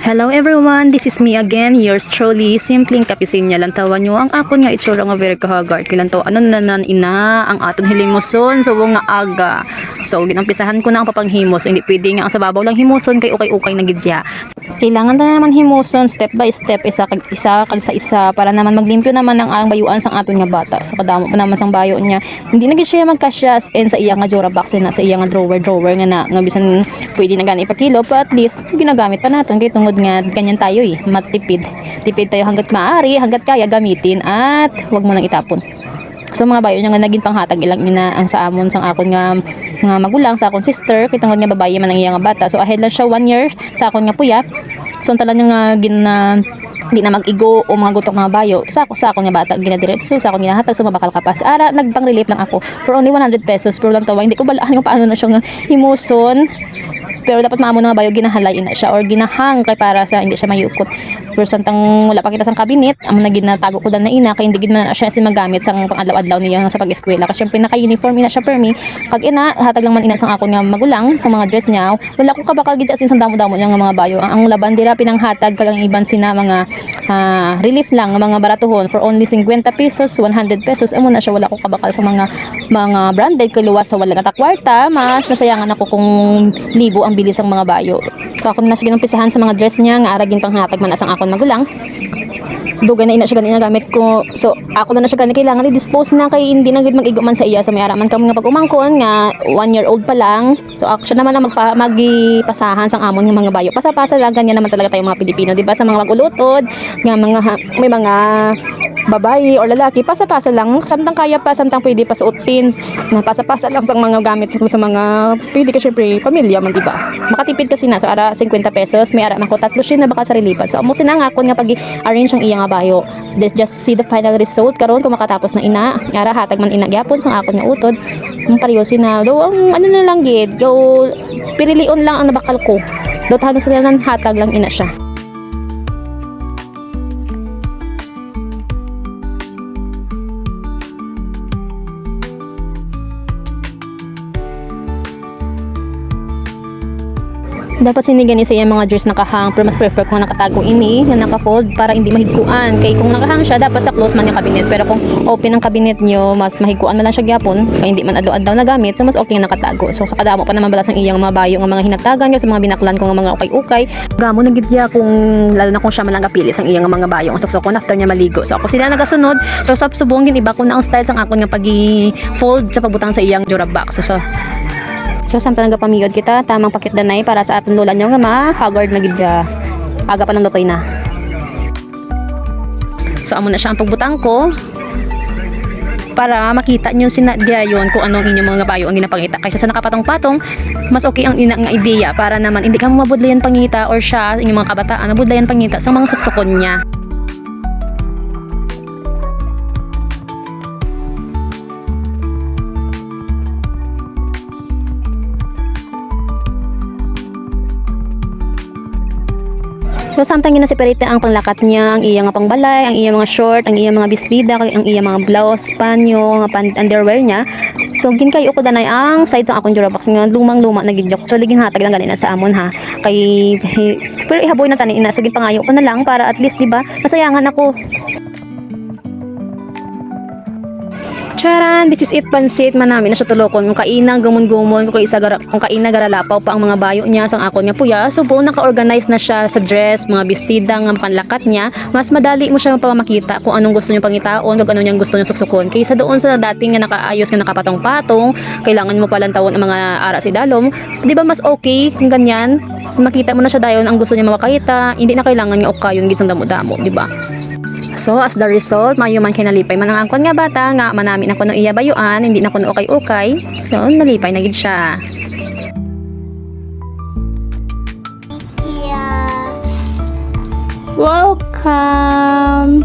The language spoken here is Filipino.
Hello everyone, this is me again, yours truly, simpleng kapisin niya lang tawa nyo ang akon nga itsura nga very kahagard kilang tawa anon nanan ina ang aton hilimuson so nga aga. So ginampisahan ko na ang papanghimos, so hindi pwede nga ang sa babaw lang himuson kay ukay-ukay na gidya. Kailangan na naman himuson step by step, isa kag isa para naman maglimpyo naman ang bayuan sang aton nga bata. So kadamo pa naman sang bayo niya. Hindi na gid siya magkasya and sa iya nga jora box na sa iya nga drawer nga bisan pwede na gani ipakilo pa at least ginagamit pa naton kay tungod nga ganyan tayo matipid tayo hanggat maaari, hanggat kaya gamitin at wag mo nang itapon. So mga bayo niya nga naging panghatag ilang ina ang sa amon sang akon nga magulang sa akon sister kay tungod nga babaye man ang iya nga bata. So ahead lang siya 1 year sa akon nga puya. So tala niya nga di na mag-igo o mga gutok mga bayo sa akon nga bata ginadiretso sa akon ginahatag so mabakal kapas ara nagpang relief lang ako for only 100 pesos pero lang tawa hindi ko balaan kung paano na siya nga himuson. Pero dapat maamo na nga bayo ginahalayin na siya or ginahang kay para sa hindi siya mayukot. Pero santang wala pa kita sang kabinet, amo na ginatago ko dan na ina kay hindi gid man siya magamit sang pang-adlaw-adlaw niya sa pag-eskwela kasi syempre naka-uniform ina siya per me. Kag ina hatag lang man ina sang akon nga magulang sa mga dress niya. Wala ko kabakal gid asin sang damo-damo niya nga mga bayo. Ang laban dira pinanghatag kag ang iban sina mga relief lang nga mga baratuhon for only 50 pesos, 100 pesos. Amo na siya wala ko kabakal sa mga branded kay luwas sa wala na ta kwarta, mas nasayangan ako kung libo ang bilis ang mga bayo. So ako na siya ginumpisahan sa mga dress niya nga aragin panghatag man asang akon magulang. Dugay na ina siya ganina gamit ko. So ako na siya ganina kailangan i-dispose na kay hindi na gid mag-igo man sa iya sa may araman kami nga pag-umangkon nga 1 year old pa lang. So ako siya naman ang magipasahan sang amon nga mga bayo. Pasa-pasa lang ganyan naman talaga tayo mga Pilipino, di ba? Sa mga magulutod nga may mga babae or lalaki, pasa-pasa lang samtang kaya pa, samtang pwede pa suotin na pasa-pasa lang sa mga gamit sa mga pwede ka syempre pamilya man diba makatipid kasi na so ara 50 pesos may ara man ko tatlo siya na baka sa relipat so amo sinangakon nga pag-arrange ang iya nga bayo. So, let's just see the final result karon kung makatapos na ina ara hatag man ina gyapon sang akon nga utod ang paryosin na do ang ano na lang gid go pirilion lang ang nabakal ko do tano sila nan hatag lang ina siya. Dapat sinigan sa iya mga dress nakahang pero mas prefer kung nakatago ini na naka-fold para hindi mahigkuan kay kung nakahang siya dapat sa close man yung cabinet pero kung open ang cabinet nyo mas mahigkuan man lang siya gyapon kay hindi man adlaw-adlaw na gamit so mas okay yung nakatago. So sa kadamo pa naman balas ang iyang mga bayo nga mga hinagtagan sa mga binaklan ko nga mga ukay-ukay gamo na gid siya kung lalo na kung siya man lang kapili sang iyang mga bayo ang suksokon after niya maligo. So ako sila nagasunod so subong gid iba ko na ang style sang akon nga pagi-fold sa pagbutang sa iyang jurab box. So samtang nagapamigod kita, tamang pakit danay para sa aton lola nyo nga ma-haggard na gid siya. Aga pa ng lutoy na. So amo na siya ang pagbutang ko para makita nyo sinadyayon kung anong inyong mga bayo ang ginapangita. Kaysa sa nakapatong-patong, mas okay ang ina nga ideya para naman hindi ka mabudlayan pangita or siya, inyong mga kabataan, mabudlayan pangita sa mga suksokon niya. So samtang gina-separate ang panglakat niya, ang iyang pangbalay, ang iyang mga short, ang iyang mga bisbida, ang iyang mga blouse, panyo, mga underwear niya. So ginkayo ko danay ang side sa akong jurabox nga lumang-luma na gidyok. So ligin hatag lang ganina sa amon ha. Kay pero ihaboy na tani ina so ginpangayo ko na lang para at least di ba masayangan ako. Charan, this is it pansit man namin na siya tulokon kung kainang gumon-gumon kung kaina garalapaw pa ang mga bayo niya sang akon nga puya. So buong naka-organize na siya sa dress, mga bestida nga panlakat niya. Mas madali mo siya mapamakita kung anong gusto niyo pangitaon, kung ano niyang gusto niyo suksukon. Kaysa doon sa dating nga nakaayos nga nakapatong-patong, kailangan mo palang tawon ang mga ara si dalom. Di ba mas okay kung ganyan? Makita mo na siya dayon ang gusto niya makita, hindi na kailangan nga okayon gisang damo-damo, di ba? So as the result, mayo man kinalipay man ang angkon nga bata nga manami na kuno iya bayuan, hindi na kuno ukay-ukay. So nalipay na gid siya. Welcome.